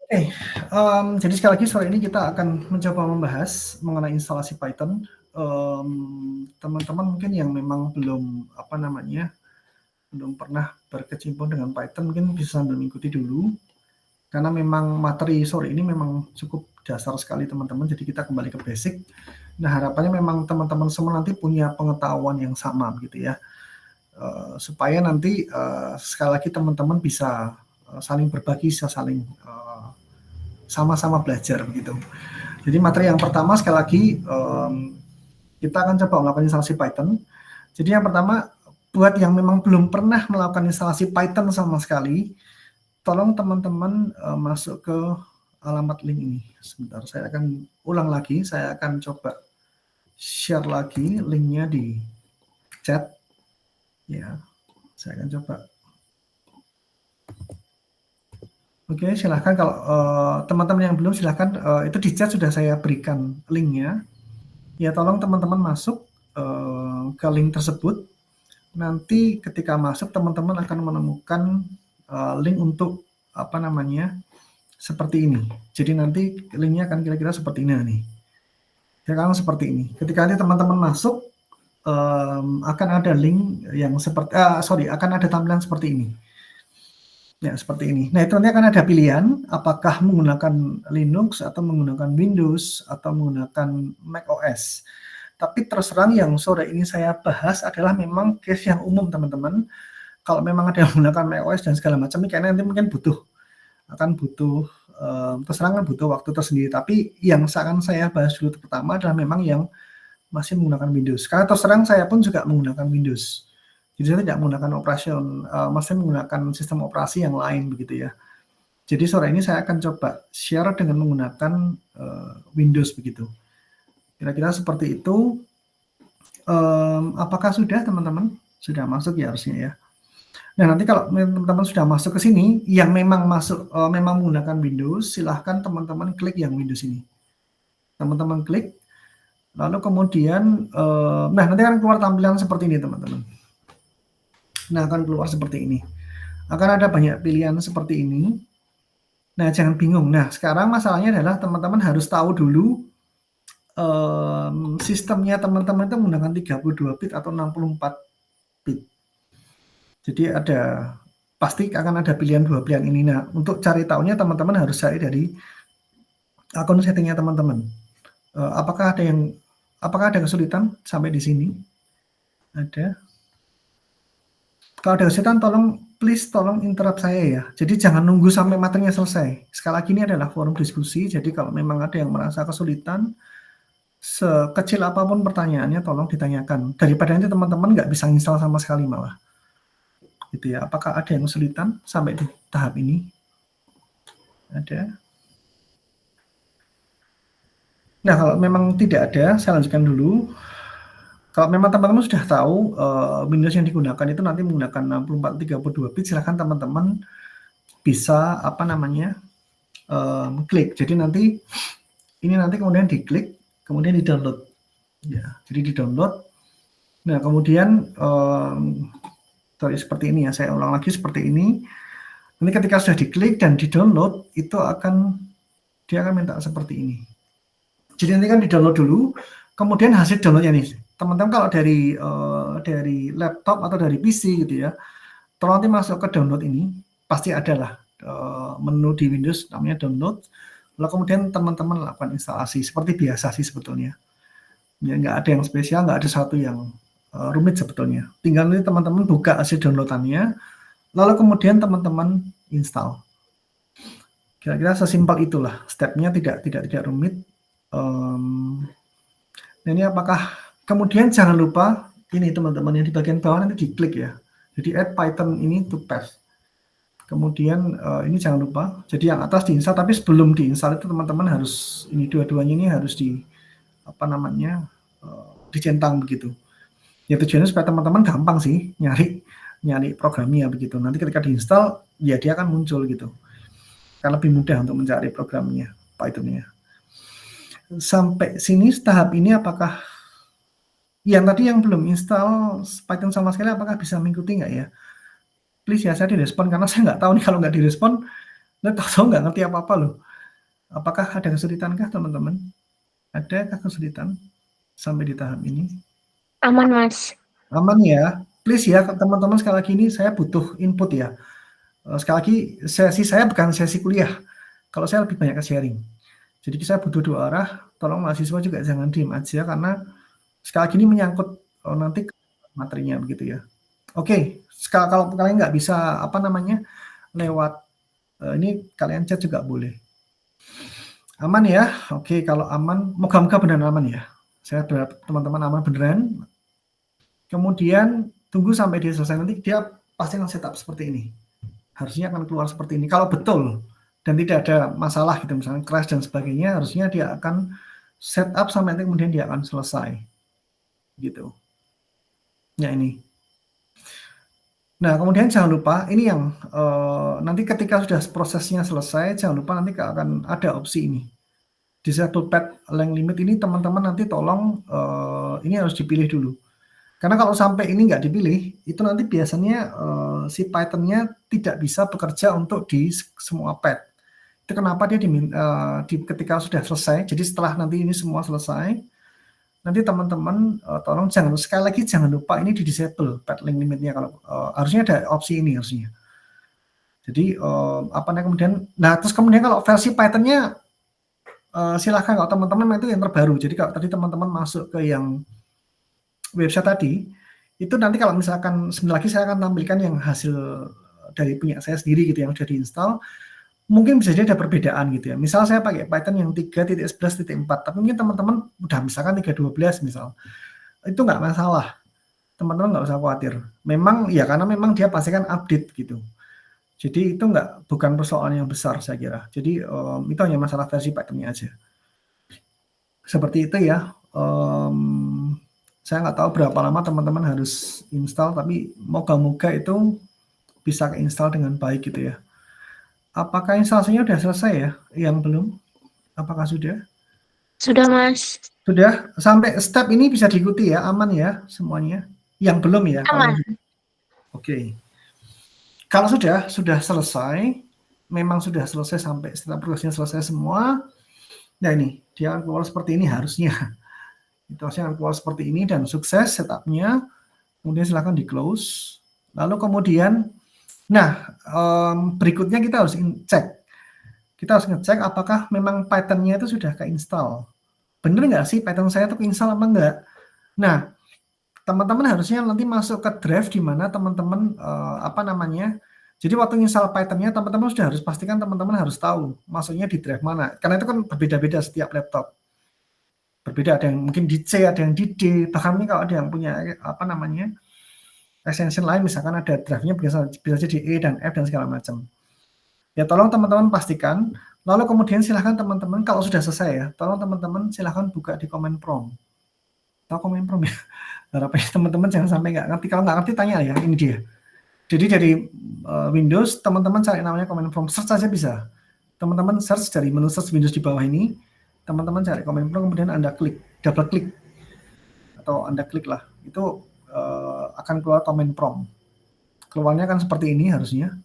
Oke, jadi sekali lagi sore ini kita akan mencoba membahas mengenai instalasi Python. Teman-teman mungkin yang memang belum belum pernah berkecimpung dengan Python mungkin bisa sambil mengikuti dulu. Karena memang materi sore ini memang cukup dasar sekali teman-teman, jadi kita kembali ke basic. Nah harapannya memang teman-teman semua nanti punya pengetahuan yang sama gitu ya. Supaya nanti sekali lagi teman-teman bisa saling berbagi, bisa saling sama-sama belajar begitu. Jadi materi yang pertama sekali lagi kita akan coba melakukan instalasi Python. Jadi yang pertama buat yang memang belum pernah melakukan instalasi Python sama sekali, tolong teman-teman masuk ke alamat link ini. Sebentar, saya akan ulang lagi, saya akan coba share lagi linknya di chat. Ya, saya akan coba. Oke, silahkan kalau teman-teman yang belum silahkan itu di chat sudah saya berikan linknya. Ya tolong teman-teman masuk ke link tersebut. Nanti ketika masuk teman-teman akan menemukan link untuk seperti ini. Jadi nanti linknya akan kira-kira seperti ini nih. Sekarang seperti ini. Ketika nanti teman-teman masuk akan ada link yang seperti akan ada tampilan seperti ini. Ya, seperti ini. Nah, itu nanti akan ada pilihan apakah menggunakan Linux atau menggunakan Windows atau menggunakan Mac OS. Tapi terus terang yang sore ini saya bahas adalah memang case yang umum, teman-teman. Kalau memang ada yang menggunakan Mac OS dan segala macam, ini kayaknya nanti mungkin akan butuh terus terang kan butuh waktu tersendiri. Tapi yang akan saya bahas dulu pertama adalah memang yang masih menggunakan Windows. Karena terus terang saya pun juga menggunakan Windows. Jadi saya tidak menggunakan masih menggunakan sistem operasi yang lain begitu ya. Jadi sore ini saya akan coba share dengan menggunakan Windows begitu. Kira-kira seperti itu. Apakah sudah teman-teman? Sudah masuk ya harusnya ya. Nah nanti kalau teman-teman sudah masuk ke sini, yang memang memang menggunakan Windows, silahkan teman-teman klik yang Windows ini. Teman-teman klik, lalu kemudian, nah nanti akan keluar tampilan seperti ini teman-teman. Nah, akan keluar seperti ini. Akan ada banyak pilihan seperti ini. Nah, jangan bingung. Nah, sekarang masalahnya adalah teman-teman harus tahu dulu sistemnya teman-teman itu menggunakan 32 bit atau 64 bit. Jadi pasti akan ada pilihan dua pilihan ini. Nah, untuk cari tahunya teman-teman harus cari dari akun settingnya teman-teman. Apakah ada kesulitan sampai di sini? Ada. Kalau ada kesulitan please tolong interrupt saya ya. Jadi jangan nunggu sampai materinya selesai. Sekali lagi ini adalah forum diskusi, jadi kalau memang ada yang merasa kesulitan, sekecil apapun pertanyaannya tolong ditanyakan. Daripada nanti teman-teman nggak bisa install sama sekali malah. Gitu ya. Apakah ada yang kesulitan sampai di tahap ini? Ada. Nah, kalau memang tidak ada, saya lanjutkan dulu. Kalau memang teman-teman sudah tahu Windows yang digunakan itu nanti menggunakan 64 32 bit, silahkan teman-teman bisa klik. Jadi nanti kemudian diklik, kemudian di-download. Ya, jadi di-download. Nah, kemudian seperti ini ya, saya ulang lagi seperti ini. Nanti ketika sudah diklik dan di-download, dia akan minta seperti ini. Jadi nanti kan di-download dulu, kemudian hasil downloadnya nih. Teman-teman kalau dari laptop atau dari PC gitu ya, tolong nanti masuk ke download ini, pasti adalah menu di Windows namanya download, lalu kemudian teman-teman lakukan instalasi seperti biasa sih sebetulnya. Ya, nggak ada yang spesial, nggak ada satu yang rumit sebetulnya. Tinggal nanti teman-teman buka hasil downloadannya, lalu kemudian teman-teman install. Kira-kira sesimpel itulah, stepnya tidak rumit. Nah ini apakah kemudian jangan lupa ini teman-teman yang di bagian bawah nanti diklik ya. Jadi add Python ini to path. Kemudian ini jangan lupa. Jadi yang atas diinstal, tapi sebelum diinstal itu teman-teman harus ini dua-duanya ini harus dicentang begitu. Ya tujuannya supaya teman-teman gampang sih nyari programnya begitu. Nanti ketika diinstal ya dia akan muncul gitu. Karena lebih mudah untuk mencari programnya Python-nya. Sampai sini tahap ini apakah yang tadi yang belum install Python sama sekali apakah bisa mengikuti nggak ya? Please ya saya direspon karena saya nggak tahu nih kalau nggak direspon tahu nggak ngerti apa-apa loh. Apakah ada kesulitankah teman-teman? Adakah kesulitan sampai di tahap ini? Aman, Mas. Aman ya? Please ya teman-teman, sekali lagi ini saya butuh input ya. Sekali lagi sesi saya bukan sesi kuliah. Kalau saya lebih banyak ke sharing. Jadi saya butuh 2 arah, tolong mahasiswa juga jangan diem aja karena sekali lagi ini menyangkut nanti materinya begitu ya. Oke, kalau kalian nggak bisa lewat ini kalian chat juga boleh. Aman ya? Oke, kalau aman, moga-moga beneran aman ya. Saya berharap teman-teman aman beneran. Kemudian tunggu sampai dia selesai, nanti dia pasti akan setup seperti ini. Harusnya akan keluar seperti ini. Kalau betul dan tidak ada masalah gitu, misalnya crash dan sebagainya, harusnya dia akan setup sampai nanti kemudian dia akan selesai. Gitu. Ya ini. Nah, kemudian jangan lupa ini yang nanti ketika sudah prosesnya selesai, jangan lupa nanti akan ada opsi ini. Disable pad length limit ini teman-teman nanti tolong ini harus dipilih dulu. Karena kalau sampai ini nggak dipilih, itu nanti biasanya si Python-nya tidak bisa bekerja untuk di semua pad. Itu kenapa dia ketika sudah selesai, jadi setelah nanti ini semua selesai, nanti teman-teman tolong sekali lagi jangan lupa ini di disable pad length limitnya. Kalau harusnya ada opsi ini harusnya. Jadi terus kemudian kalau versi Python-nya silahkan kalau teman-teman itu yang terbaru. Jadi kalau tadi teman-teman masuk ke yang website tadi, itu nanti kalau misalkan sebentar lagi saya akan tampilkan yang hasil dari punya saya sendiri gitu yang sudah diinstal, mungkin bisa jadi ada perbedaan gitu ya. Misal saya pakai Python yang 3.11.4, tapi mungkin teman-teman udah misalkan 3.12 misal, itu nggak masalah. Teman-teman nggak usah khawatir. Memang ya karena memang dia pasti kan update gitu. Jadi itu bukan persoalan yang besar saya kira. Jadi itu hanya masalah versi Python-nya aja. Seperti itu ya. Saya nggak tahu berapa lama teman-teman harus install, tapi moga-moga itu bisa keinstall dengan baik gitu ya. Apakah instalasinya sudah selesai ya? Yang belum? Apakah sudah? Sudah, Mas. Sudah? Sampai step ini bisa diikuti ya? Aman ya semuanya? Yang belum ya? Aman. Oke. Kalau sudah selesai, memang sudah selesai sampai setelah prosesnya selesai semua, nah ini, dia akan keluar seperti ini harusnya. Itu harusnya akan keluar seperti ini dan sukses setupnya. Kemudian silahkan di close. Lalu kemudian, berikutnya kita harus cek. Kita harus ngecek apakah memang Python-nya itu sudah keinstall. Bener nggak sih Python saya itu keinstall apa enggak? Nah, teman-teman harusnya nanti masuk ke drive di mana teman-teman jadi waktu install Python-nya teman-teman sudah harus pastikan teman-teman harus tahu masuknya di drive mana. Karena itu kan berbeda-beda setiap laptop. Berbeda, ada yang mungkin di C, ada yang di D, bahkan kalau ada yang punya extension lain, misalkan ada drive-nya bisa jadi E dan F dan segala macam. Ya tolong teman-teman pastikan, lalu kemudian silahkan teman-teman, kalau sudah selesai ya, tolong teman-teman silahkan buka di command prompt. Tahu command prompt ya? Harapannya teman-teman jangan sampai nggak ngerti, kalau nggak ngerti tanya ya, ini dia. Jadi dari Windows, teman-teman cari namanya command prompt, search saja bisa. Teman-teman search dari menu search Windows di bawah ini, teman-teman cari command prompt, kemudian Anda klik, double klik, atau Anda klik lah, itu akan keluar command prompt. Keluarnya kan seperti ini harusnya.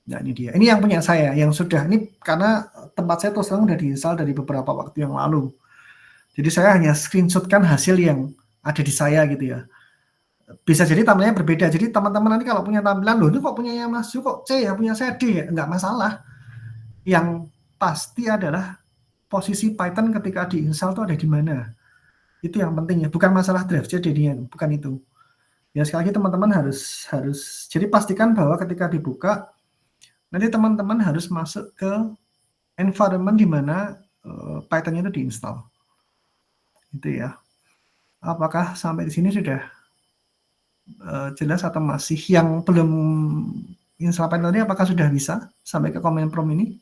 Nah ini dia, ini yang punya saya, yang sudah, ini karena tempat saya terus terang udah diinstal dari beberapa waktu yang lalu. Jadi saya hanya screenshotkan hasil yang ada di saya gitu ya. Bisa jadi tampilannya berbeda. Jadi teman-teman nanti kalau punya tampilan, loh ini kok punya Mas Yu kok C ya, punya saya D ya, nggak masalah. Yang pasti adalah posisi Python ketika diinstal itu ada di mana. Itu yang penting ya, bukan masalah drive jadinya, bukan itu. Ya sekali lagi teman-teman harus jadi pastikan bahwa ketika dibuka nanti teman-teman harus masuk ke environment di mana Python-nya itu diinstal. Itu ya. Apakah sampai di sini sudah jelas atau masih yang belum install Python tadi, apakah sudah bisa sampai ke command prompt ini?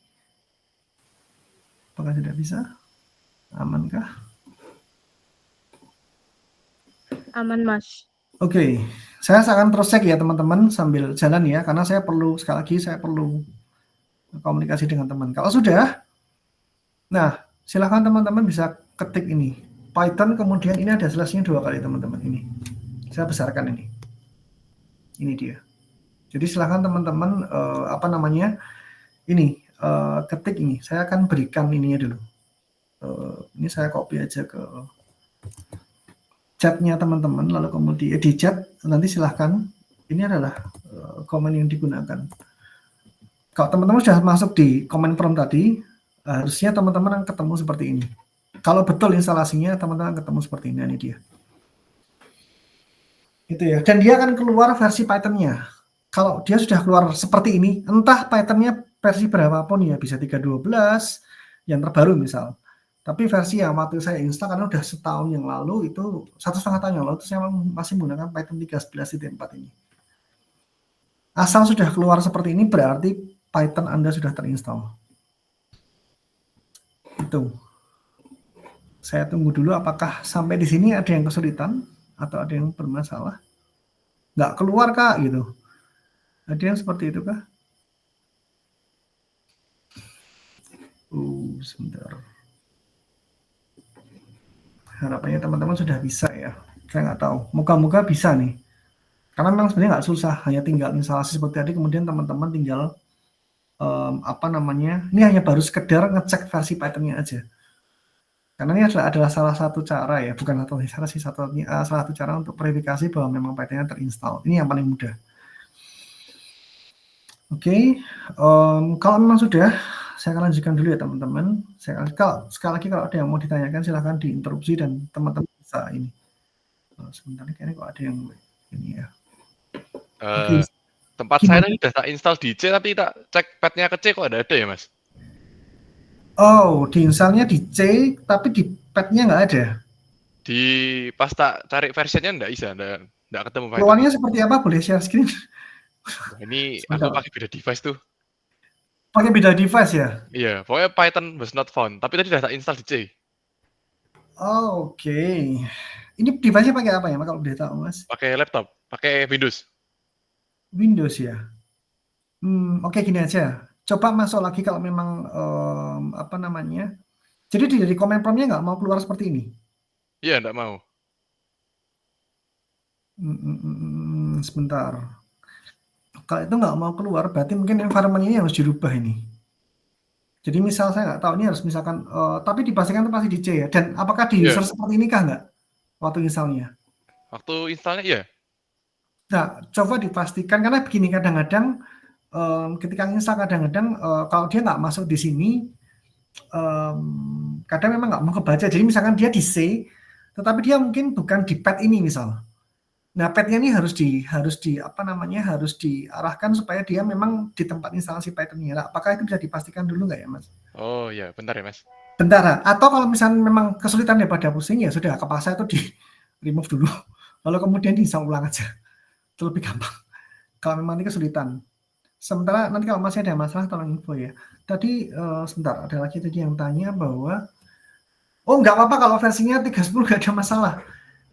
Apakah sudah bisa? Amankah? Aman, Mas. Oke, saya akan terus cek ya teman-teman sambil jalan ya, karena saya perlu sekali lagi komunikasi dengan teman. Kalau sudah, nah silahkan teman-teman bisa ketik ini Python, kemudian ini ada slashnya 2 kali teman-teman ini. Saya besarkan ini dia. Jadi silahkan teman-teman ini ketik ini. Saya akan berikan ininya dulu. Ini saya copy aja ke chatnya teman-teman, lalu kemudian di chat nanti silahkan. Ini adalah komen yang digunakan. Kalau teman-teman sudah masuk di comment prompt tadi, harusnya teman-teman ketemu seperti ini. Kalau betul instalasinya, teman-teman ketemu seperti ini dia. Itu ya. Dan dia akan keluar versi Python-nya. Kalau dia sudah keluar seperti ini, entah Python-nya versi berapapun ya, bisa 3.12, yang terbaru misal. Tapi versi yang waktu saya install karena udah setahun yang lalu, itu 1,5 tahun yang lalu, itu saya masih menggunakan Python 13.4 ini. Asal sudah keluar seperti ini, berarti Python Anda sudah terinstall. Itu. Saya tunggu dulu apakah sampai di sini ada yang kesulitan atau ada yang bermasalah. Nggak keluar kak gitu. Ada yang seperti itu kah? Sebentar. Harapannya teman-teman sudah bisa ya. Saya nggak tahu. Moga-moga bisa nih. Karena memang sebenarnya nggak susah. Hanya tinggal instalasi seperti tadi. Kemudian teman-teman tinggal ini hanya baru sekedar ngecek versi Python-nya aja. Karena ini adalah salah satu cara ya. Bukan salah satu cara untuk verifikasi bahwa memang Python-nya terinstall. Ini yang paling mudah. Oke. Kalau memang sudah, saya akan lanjutkan dulu ya teman-teman. Sekali lagi kalau ada yang mau ditanyakan silahkan diinterupsi dan teman-teman bisa ini. Sebentar kayaknya kok ada yang ini ya. Tempat saya tadi udah tak install di C tapi tak cek pad-nya ke C kok ada ya mas? Oh, diinstalnya di C tapi di pad-nya nggak ada. Di pas tak cari versionnya nggak bisa, nggak ketemu. Keluarnya seperti apa? Boleh share screen? Nah, ini aku pakai beda device tuh. Pakai beda device ya? Iya, pokoknya Python was not found. Tapi tadi udah tak install di C. Oh, oke. Ini device-nya pakai apa ya, Mas? Kalau boleh tahu, Mas? Pakai laptop, pakai Windows. Windows ya. Oke, gini aja. Coba masuk lagi kalau memang Jadi dari comment prompt-nya nggak mau keluar seperti ini? Iya, nggak mau. Sebentar. Kalau itu nggak mau keluar, berarti mungkin environment ini harus dirubah ini. Jadi misal saya nggak tahu ini harus misalkan, tapi dipastikan itu pasti di C ya. Dan apakah di user seperti ini kah nggak waktu installnya? Waktu installnya iya. Nah, coba dipastikan karena begini kadang-kadang ketika install kadang-kadang kalau dia nggak masuk di sini, kadang memang nggak mau kebaca. Jadi misalkan dia di C, tetapi dia mungkin bukan di pad ini misal. Nah, pad-nya ini harus diarahkan supaya dia memang di tempat instalasi Python-nya. Nah, apakah itu bisa dipastikan dulu nggak ya, Mas? Oh iya, bentar ya, Mas. Bentar. Atau kalau misalnya memang kesulitan daripada pusing ya sudah kepaksa itu di remove dulu. Lalu kemudian diinstal ulang aja. Itu lebih gampang. Kalau memang ini kesulitan. Sementara nanti kalau masih ada masalah tolong info ya. Tadi sebentar ada lagi tadi yang tanya bahwa nggak apa-apa kalau versinya 3.10 nggak ada masalah.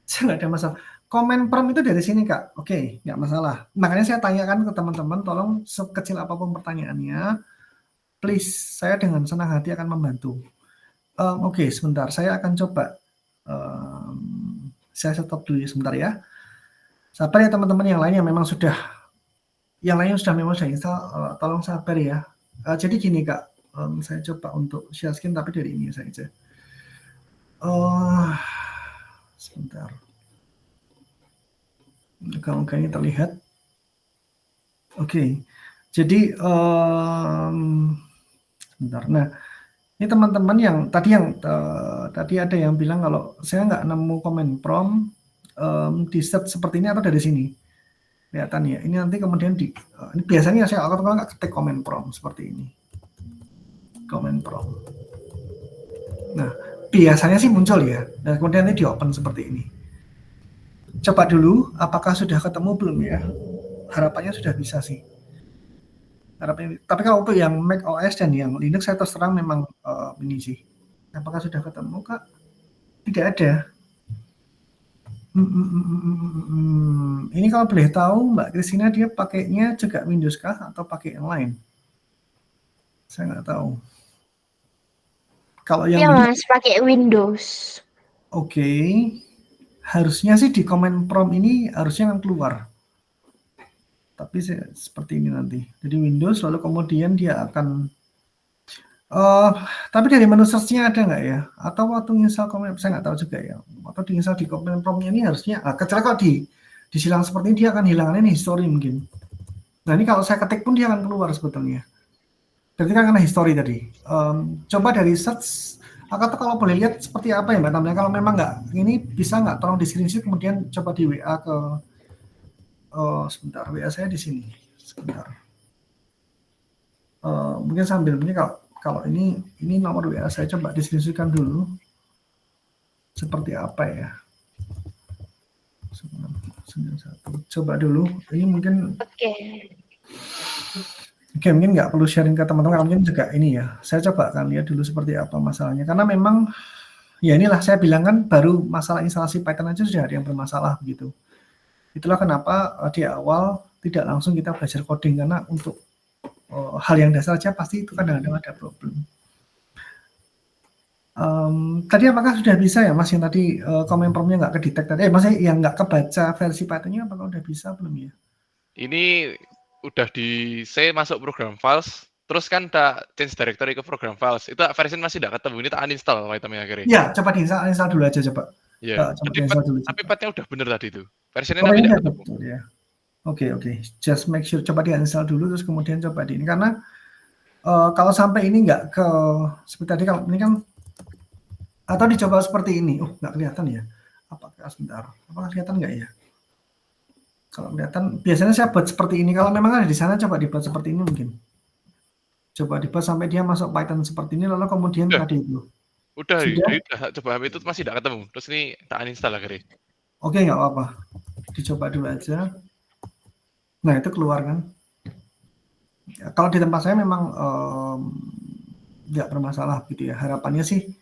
Saya nggak ada masalah. Comment prompt itu dari sini kak. Oke, nggak masalah. Makanya saya tanyakan ke teman-teman, tolong sekecil apapun pertanyaannya, please saya dengan senang hati akan membantu. Oke, sebentar. Saya akan coba. Saya stop dulu sebentar ya. Sabar ya teman-teman yang lain yang memang sudah install, tolong sabar ya. Jadi gini kak, saya coba untuk share screen tapi dari ini saja. Sebentar. Moga-moga ini terlihat. Oke. Jadi sebentar. Nah, ini teman-teman yang tadi ada yang bilang kalau saya nggak nemu comment prompt di set seperti ini atau dari sini. Kelihatan ya. Ini nanti kemudian ini biasanya saya akan ketik comment prompt seperti ini. Comment prompt. Nah, biasanya sih muncul ya. Dan kemudian nanti di-open seperti ini. Coba dulu apakah sudah ketemu belum ya. Harapannya sudah bisa sih. Tapi kalau untuk yang Mac OS dan yang Linux saya terus terang memang ini sih. Apakah sudah ketemu kak? Tidak ada. Ini kalau boleh tahu Mbak Kristina dia pakainya juga Windows kah atau pakai yang lain? Saya nggak tahu. Kalau yang Mas pakai Windows. Oke. Harusnya sih di comment prompt ini harusnya yang keluar. Tapi seperti ini nanti. Jadi Windows lalu kemudian dia akan tapi dari menu search-nya ada nggak ya? Atau waktu install Command, saya nggak tahu juga ya. Atau diinstal di Command Prompt-nya ini harusnya, kecuali kalau disilang seperti ini dia akan hilangkan ini history mungkin. Nah ini kalau saya ketik pun dia akan keluar sebetulnya. Berarti kan karena history tadi. Coba dari search, atau kalau boleh lihat seperti apa ya Mbak Tamlia. Kalau memang nggak, ini bisa nggak tolong di screenshot kemudian coba di WA ke, sebentar, WA saya di sini. Sebentar. Mungkin sambil ini kalau ini nomor WA saya coba distribusikan dulu seperti apa ya. 91. Coba dulu. Ini mungkin Oke, mungkin nggak perlu sharing ke teman-teman, mungkin juga ini ya. Saya coba akan lihat dulu seperti apa masalahnya. Karena memang ya inilah saya bilang kan baru masalah instalasi Python aja sudah ada yang bermasalah begitu. Itulah kenapa di awal tidak langsung kita belajar coding, karena untuk hal yang dasar aja pasti itu kadang-kadang ada problem. Tadi apakah sudah bisa ya Mas yang tadi Command Prompt-nya nggak kedetek tadi? Maksudnya yang nggak kebaca versi Python-nya apakah udah bisa belum ya? Ini udah saya masuk program files, terus kan tak change directory ke program files. Itu versi masih tidak ketemu, ini tak uninstall itemnya akhirnya. Ya, coba diinstal dulu aja coba. Iya. Tapi pathnya udah bener tadi itu. Versinya tapi tidak ketemu. Betul, ya. Oke. Just make sure coba diinstal dulu terus kemudian coba di ini, karena kalau sampai ini nggak ke seperti tadi, kalau ini kan atau dicoba seperti ini, nggak kelihatan ya? Apakah sebentar? Apakah kelihatan nggak ya? Kalau kelihatan, biasanya saya buat seperti ini. Kalau memang ada di sana, coba dibuat seperti ini mungkin. Coba dibuat sampai dia masuk Python seperti ini, lalu kemudian tadi itu. Udah, coba itu masih tidak ketemu. Terus ini tak uninstall akhirnya. Oke, nggak apa-apa. Dicoba dulu aja. Nah, itu keluar kan. Ya, kalau di tempat saya memang nggak bermasalah gitu ya. Harapannya sih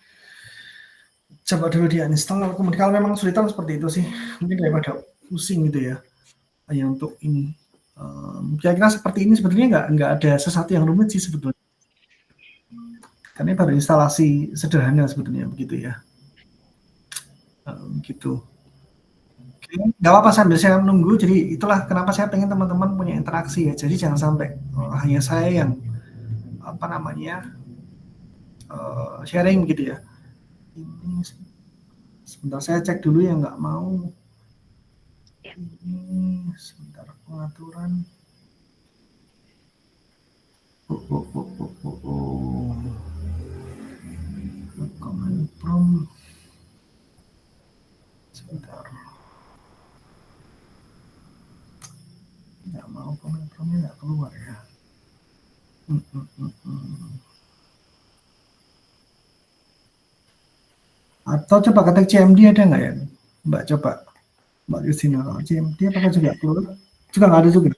coba dulu di uninstall, kemudian kalau memang kesulitan seperti itu sih, mungkin daripada pusing gitu ya. Hanya untuk ini, kira-kira seperti ini sebetulnya nggak ada sesuatu yang rumit sih sebetulnya. Karena ini baru instalasi sederhana sebetulnya begitu ya. Gitu. Oke, nggak apa-apa sambil saya nunggu. Jadi itulah kenapa saya pengen teman-teman punya interaksi ya. Jadi jangan sampai hanya saya yang sharing gitu ya. Ini sebentar saya cek dulu yang nggak mau. Ini sebentar pengaturan. Command Prompt. Sebentar. Nggak mau Command Prompt-nya nggak keluar ya. Atau coba ketik CMD ada nggak ya? Mbak coba. Mbak Justina, kalau CMD apakah juga keluar? Juga nggak ada juga.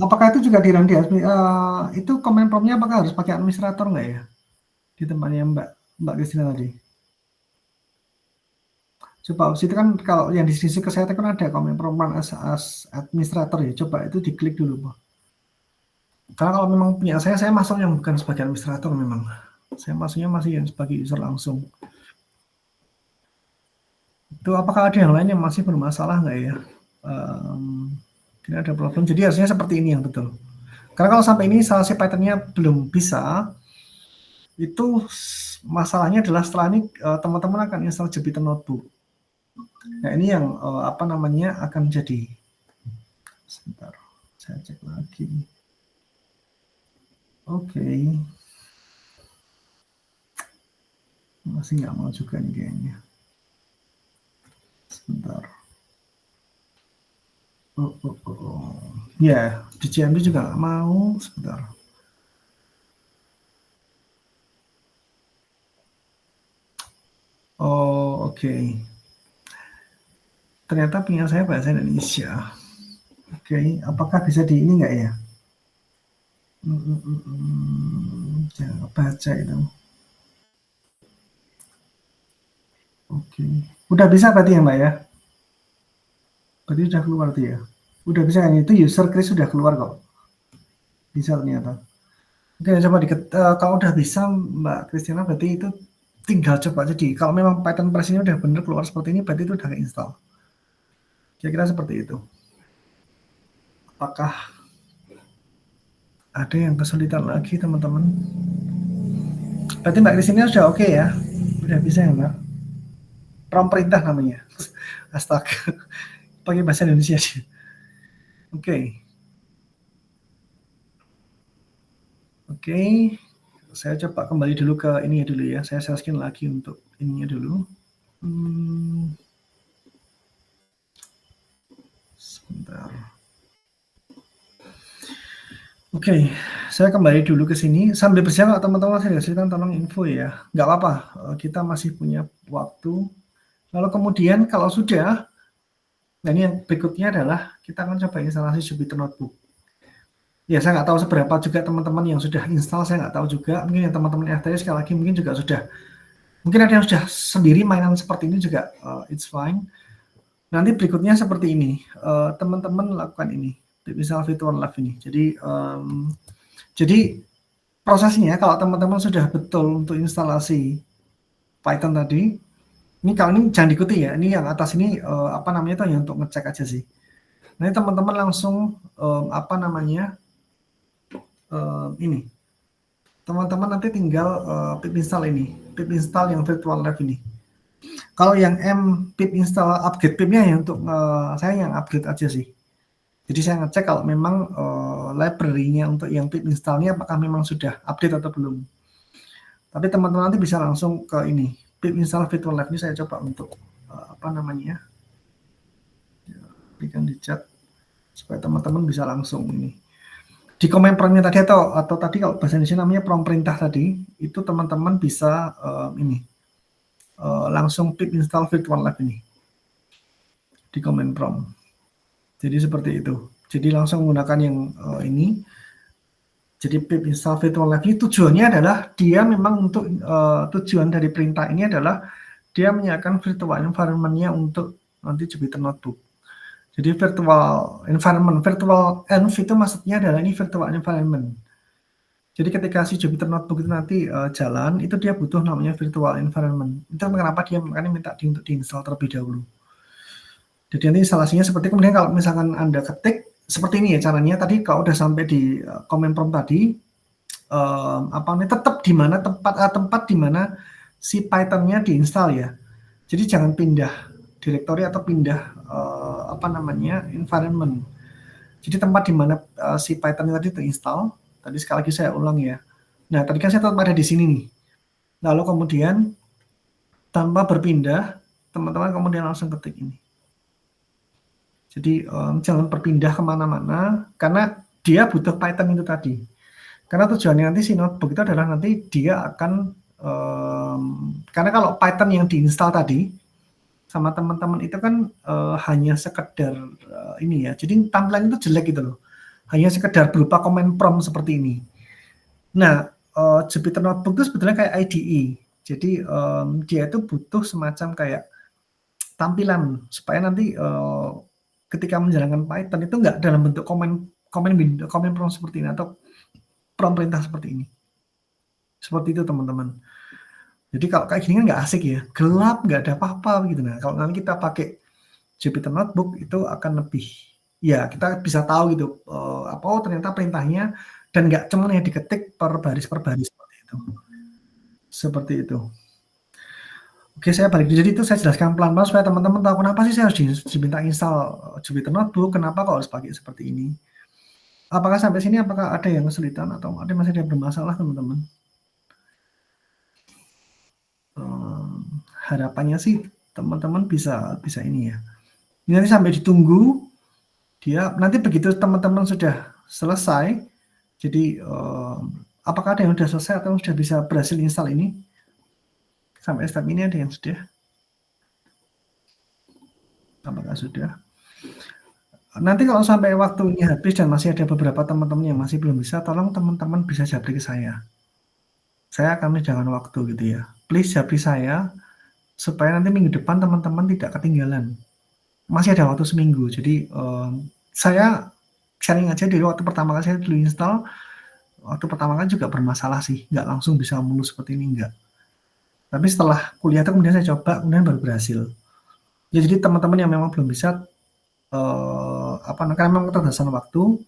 Apakah itu juga di Randy? Itu Command Prompt-nya apakah harus pakai administrator nggak ya? Di tempatnya Mbak Justina tadi. Coba opsi itu kan kalau yang di sisi kesehatan kan ada Command Prompt as administrator ya. Coba itu diklik dulu, Pak. Karena kalau memang punya saya masuk yang bukan sebagai administrator memang. Saya masuknya masih yang sebagai user langsung. Itu apakah ada yang lain yang masih bermasalah nggak ya? Ini ada problem. Jadi harusnya seperti ini yang betul. Karena kalau sampai ini instalasi Python-nya belum bisa, itu masalahnya adalah setelah ini teman-teman akan install Jupyter Notebook. Nah ini yang akan jadi. Sebentar, saya cek lagi. Oke. Masih nggak mau juga nih kayaknya. Sebentar. Ya, di CMD juga nggak mau. Sebentar. Oke. Ternyata punya saya bahasa Indonesia. Oke, apakah bisa di ini nggak ya? Jangan baca itu. Oke, udah bisa berarti ya Mbak ya? Berarti sudah keluar tuh ya? Udah bisa kan? Itu user Chris sudah keluar kok. Bisa ternyata. Oke, coba kalau udah bisa Mbak Christiana berarti itu tinggal coba. Jadi kalau memang Python Press ini udah bener keluar seperti ini, berarti itu udah install. Kira-kira seperti itu. Apakah ada yang kesulitan lagi teman-teman? Berarti Mbak Kristina sudah oke ya? Udah bisa ya Mbak? Prompt perintah namanya. Astaga. Pakai bahasa Indonesia aja. Oke. Oke. Saya coba kembali dulu ke ini dulu ya. Saya share screen lagi untuk ininya dulu. Sebentar. Oke, saya kembali dulu ke sini. Sambil bersiap teman-teman, saya kasihkan tolong info ya. Nggak apa-apa, kita masih punya waktu. Lalu kemudian kalau sudah, nah ini yang berikutnya adalah kita akan coba instalasi Jupyter Notebook. Ya, saya nggak tahu seberapa juga teman-teman yang sudah install, saya nggak tahu juga. Mungkin yang teman-teman FTI sekali lagi mungkin juga sudah. Mungkin ada yang sudah sendiri mainan seperti ini juga, it's fine. Nanti berikutnya seperti ini, teman-teman lakukan ini, misal virtual lab ini. Jadi prosesnya kalau teman-teman sudah betul untuk instalasi Python tadi, ini kalau ini jangan diikuti ya, ini yang atas ini apa namanya itu hanya untuk ngecek aja sih. Nanti teman-teman langsung apa namanya ini, teman-teman nanti tinggal pip install ini, pip install yang virtual lab ini. Kalau yang pip install upgrade pipnya ya untuk saya yang upgrade aja sih. Jadi saya ngecek kalau memang library-nya untuk yang pip install-nya apakah memang sudah update atau belum. Tapi teman-teman nanti bisa langsung ke ini, pip install virtual lab ini saya coba untuk apa namanya, berikan di chat supaya teman-teman bisa langsung ini. Di komen prompt-nya tadi atau tadi kalau bahasa Indonesia namanya prompt perintah tadi, itu teman-teman bisa ini. Langsung pip install virtual lab ini di command prompt. Jadi seperti itu. Jadi langsung menggunakan yang ini. Jadi pip install virtual lab ini tujuannya adalah dia memang untuk tujuan dari perintah ini adalah dia menyiapkan virtual environment-nya untuk nanti Jupyter Notebook. Jadi virtual environment, virtual env itu maksudnya adalah ini virtual environment. Jadi ketika si Jupyter Notebook itu nanti jalan, itu dia butuh namanya virtual environment. Itu kenapa dia makanya minta untuk diinstal terlebih dahulu. Jadi nanti instalasinya seperti kemudian kalau misalkan Anda ketik seperti ini ya caranya. Tadi kalau udah sampai di command prompt tadi, apa namanya tetap di mana tempat di mana si Python-nya diinstal ya. Jadi jangan pindah directory atau pindah apa namanya environment. Jadi tempat di mana si Python tadi terinstall. Tadi sekali lagi saya ulang ya. Nah, tadi kan saya tetap ada di sini nih. Lalu kemudian tanpa berpindah, teman-teman kemudian langsung ketik ini. Jadi jangan berpindah kemana-mana, karena dia butuh Python itu tadi. Karena tujuannya nanti si notebook itu adalah nanti dia akan, karena kalau Python yang diinstal tadi, sama teman-teman itu kan hanya sekedar ini ya, jadi tampilan itu jelek gitu loh. Hanya sekedar berupa command prompt seperti ini. Nah, Jupyter Notebook itu sebetulnya kayak IDE. Jadi dia itu butuh semacam kayak tampilan supaya nanti ketika menjalankan Python itu nggak dalam bentuk command prompt seperti ini atau prompt perintah seperti ini. Seperti itu teman-teman. Jadi kalau kayak gini kan nggak asik ya, gelap, nggak ada apa-apa gitu. Nah, kalau nanti kita pakai Jupyter Notebook itu akan lebih, ya kita bisa tahu gitu, ternyata perintahnya dan nggak cuma yang diketik per baris seperti itu. Seperti itu. Oke, saya balik. Jadi itu saya jelaskan pelan-pelan supaya teman-teman tahu kenapa sih saya harus diminta install Jupyter Notebook, kenapa kok harus pakai seperti ini. Apakah sampai sini apakah ada yang kesulitan atau masih ada bermasalah teman-teman? Harapannya sih teman-teman bisa ini ya. Ini nanti sampai ditunggu dia nanti begitu teman-teman sudah selesai. Jadi apakah ada yang sudah selesai atau sudah bisa berhasil install ini? Sampai step ini ada yang sudah? Apakah sudah? Nanti kalau sampai waktunya habis dan masih ada beberapa teman-teman yang masih belum bisa, tolong teman-teman bisa japri ke saya. Saya akan menyediakan waktu gitu ya. Please japri saya supaya nanti minggu depan teman-teman tidak ketinggalan. Masih ada waktu seminggu. Jadi saya sharing aja dari waktu pertama kali saya dulu install. Waktu pertama kali juga bermasalah sih, nggak langsung bisa mulus seperti ini, enggak. Tapi setelah kuliah itu kemudian saya coba, kemudian baru berhasil. Ya, jadi teman-teman yang memang belum bisa, karena memang keterbatasan waktu,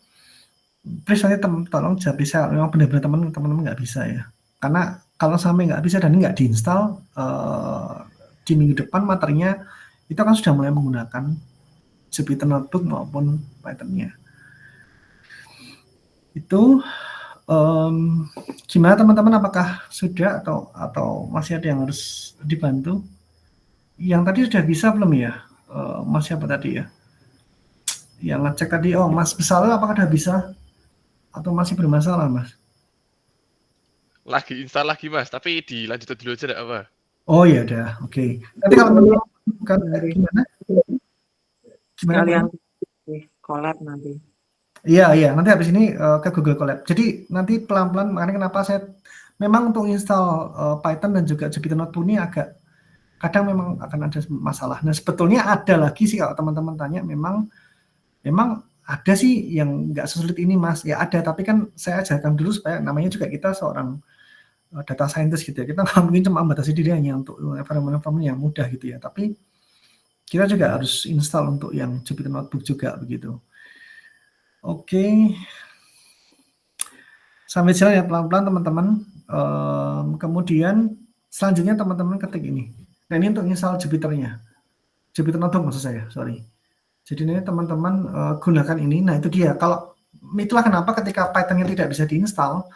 please nanti tolong japri saya memang benar-benar teman-teman nggak bisa ya. Karena kalau sampai nggak bisa dan nggak diinstal, di minggu depan materinya itu kan sudah mulai menggunakan Jupyter Notebook maupun Python-nya. Itu gimana teman-teman, apakah sudah atau masih ada yang harus dibantu? Yang tadi sudah bisa belum ya? Mas siapa tadi ya? Yang ngecek tadi, Mas Besal, apakah sudah bisa? Atau masih bermasalah, Mas? Lagi install lagi, Mas, tapi dilanjut dulu aja, enggak apa. Oh ya udah, oke. Nanti kalau gimana? Sekalian collab nanti. Iya, nanti habis ini ke Google Colab. Jadi nanti pelan-pelan, makanya kenapa saya memang untuk install Python dan juga Jupyter Notebook ini agak kadang memang akan ada masalah. Nah, sebetulnya ada lagi sih kalau teman-teman tanya, memang ada sih yang nggak sesulit ini, Mas. Ya ada, tapi kan saya ajarkan dulu supaya namanya juga kita seorang data scientist gitu ya. Kita nggak mungkin cuma membatasi diri hanya untuk environment yang mudah gitu ya. Tapi kita juga harus install untuk yang Jupyter Notebook juga begitu. Oke. Sambil jalan ya pelan-pelan teman-teman. Kemudian selanjutnya teman-teman ketik ini. Nah, ini untuk install Jupyter-nya. Jupyter Notebook maksud saya, sorry. Jadi ini teman-teman gunakan ini. Nah, itu dia. Kalau itulah kenapa ketika Python-nya tidak bisa diinstal,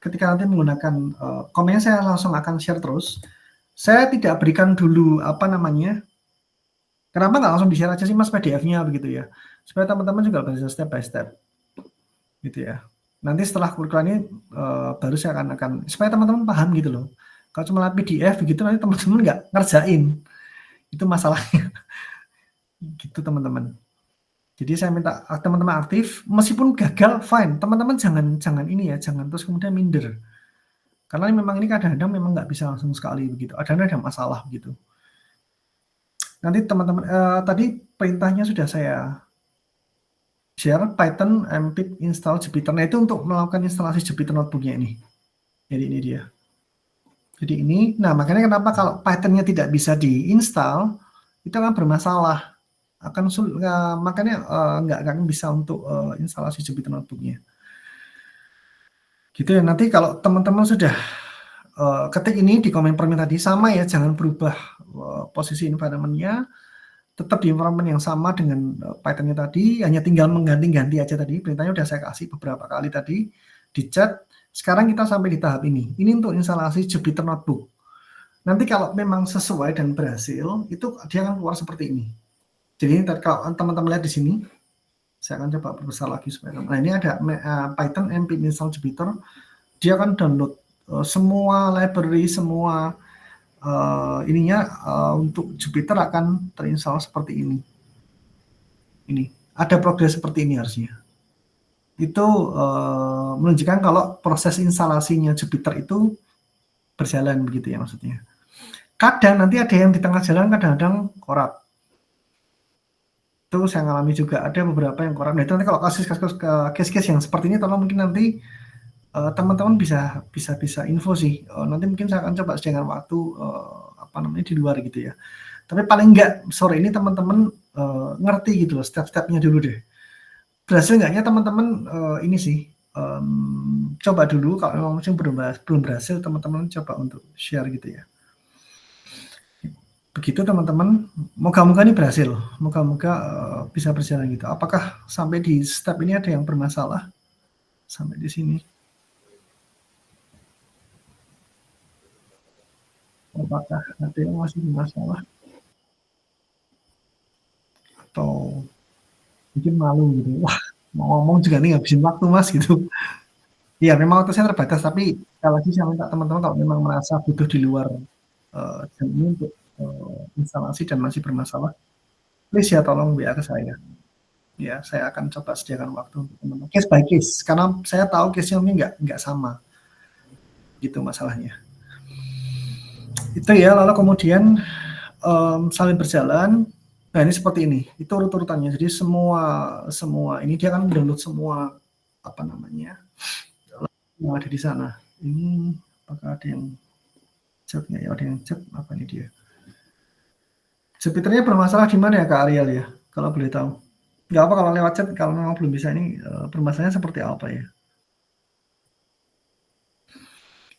ketika nanti menggunakan komennya saya langsung akan share terus. Saya tidak berikan dulu kenapa nggak langsung di-share aja sih, Mas, PDF-nya begitu ya. Supaya teman-teman juga bisa step by step. Gitu ya. Nanti setelah kurikulum ini baru saya akan supaya teman-teman paham gitu loh. Kalau cuma PDF begitu nanti teman-teman nggak ngerjain. Itu masalahnya. Gitu teman-teman. Jadi saya minta teman-teman aktif, meskipun gagal fine. Teman-teman jangan ini ya, jangan terus kemudian minder. Karena memang ini kadang-kadang memang nggak bisa langsung sekali begitu. Ada masalah begitu. Nanti teman-teman tadi perintahnya sudah saya share, Python mpip install Jupyter. Nah, itu untuk melakukan instalasi Jupyter Notebook-nya ini. Jadi ini dia. Jadi ini, nah makanya kenapa kalau Python-nya tidak bisa diinstal, itu akan bermasalah. Makanya nggak akan bisa untuk instalasi Jupyter Notebook-nya. Gitu ya, nanti kalau teman-teman sudah ketik ini di komen permen tadi, sama ya, jangan berubah posisi environment-nya, tetap di environment yang sama dengan Python-nya tadi, hanya tinggal mengganti-ganti aja tadi. Perintahnya udah saya kasih beberapa kali tadi di chat. Sekarang kita sampai di tahap ini. Ini untuk instalasi Jupyter Notebook. Nanti kalau memang sesuai dan berhasil, itu dia akan keluar seperti ini. Jadi kalau teman-teman lihat di sini, saya akan coba perbesar lagi supaya. Nah, ini ada Python mpip install Jupyter. Dia akan download semua library, semua untuk Jupyter akan terinstall seperti ini. Ini ada progres seperti ini harusnya. Itu menunjukkan kalau proses instalasinya Jupyter itu berjalan begitu ya maksudnya. Kadang nanti ada yang di tengah jalan kadang-kadang korup. Itu saya alami juga, ada beberapa yang korup. Nah, itu nanti kalau case-case yang seperti ini, tolong mungkin nanti teman-teman bisa info sih. Nanti mungkin saya akan coba sediakan waktu di luar gitu ya. Tapi paling enggak sore ini teman-teman ngerti gitu loh, step-stepnya dulu deh. Berhasil enggaknya teman-teman ini sih coba dulu. Kalau memang mungkin belum berhasil, teman-teman coba untuk share gitu ya. Begitu teman-teman, moga-moga ini berhasil, moga-moga bisa berjalan gitu. Apakah sampai di step ini ada yang bermasalah sampai di sini? Apakah ada yang masih bermasalah? Atau mungkin malu gitu, wah mau ngomong juga nih ngabisin waktu Mas gitu. Iya memang waktu saya terbatas, tapi sekali lagi saya minta teman-teman kalau memang merasa butuh di luar jam ini untuk instalasi dan masih bermasalah, please ya tolong WA ke saya. Ya, saya akan coba sediakan waktu untuk teman-teman. Case by case, karena saya tahu case-nya ini nggak sama. Gitu masalahnya. Itu ya, lalu kemudian sambil berjalan, nah ini seperti ini, itu urut-urutannya. Jadi semua ini dia akan download semua yang ada di sana. Ini apakah ada yang Chatnya ya, ada yang chat apa ini dia? Jupiternya bermasalah di mana ya Kak Ariel ya? Kalau boleh tahu. Nggak apa kalau lewat chat, kalau memang belum bisa ini permasalahannya seperti apa ya?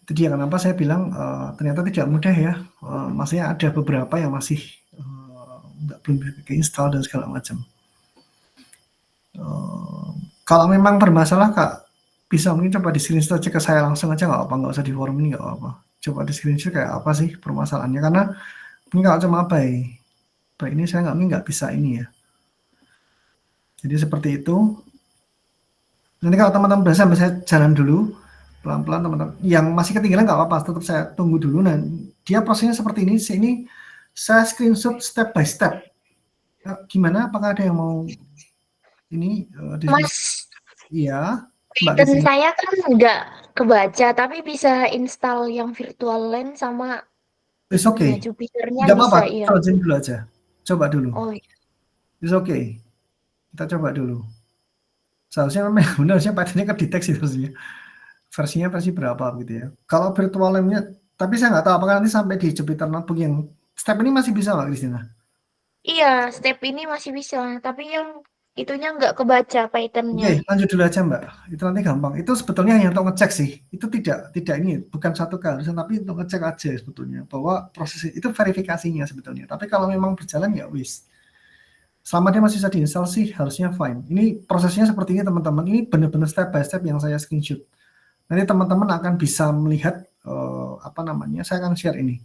Itu dia kenapa saya bilang ternyata tidak mudah ya. Maksudnya ada beberapa yang masih belum bisa install dan segala macam. Kalau memang bermasalah Kak, bisa mungkin coba di screenshot aja ke saya langsung aja nggak apa, nggak usah di forum ini nggak apa. Coba di screenshot kayak apa sih permasalahannya, karena ini kalau cuma baik ini saya nggak bisa ini ya. Jadi seperti itu. Nanti kalau teman-teman bisa saya jalan dulu pelan-pelan teman-teman. Yang masih ketinggalan nggak apa-apa, tetap saya tunggu dulu. Nah, dia prosesnya seperti ini. Ini saya screenshot step by step. Gimana? Apakah ada yang mau ini? Mas, Iya. Python saya kan nggak kebaca, tapi bisa install yang virtual LAN sama It's okay. Jupiternya Nggak bisa apa-apa, ya. closing dulu aja. Coba dulu. Oh iya. It's okay. Kita coba dulu. Seharusnya memang benar, harusnya Python-nya kedeteksi harusnya. Versinya versi berapa gitu ya. Kalau virtual LAN-nya, tapi saya nggak tahu apakah nanti sampai di Jupyter Notebook yang step ini masih bisa nggak, Christina? Iya, step ini masih bisa, tapi yang itunya nggak kebaca Python-nya. Oke, lanjut dulu aja Mbak. Itu nanti gampang. Itu sebetulnya hanya untuk ngecek sih. Itu tidak ini bukan satu keharusan, tapi untuk ngecek aja sebetulnya bahwa proses itu verifikasinya sebetulnya. Tapi kalau memang berjalan ya wis. Selama dia masih bisa diinstal sih harusnya fine. Ini prosesnya seperti ini teman-teman. Ini benar-benar step by step yang saya screenshot. Nanti teman-teman akan bisa melihat saya akan share ini.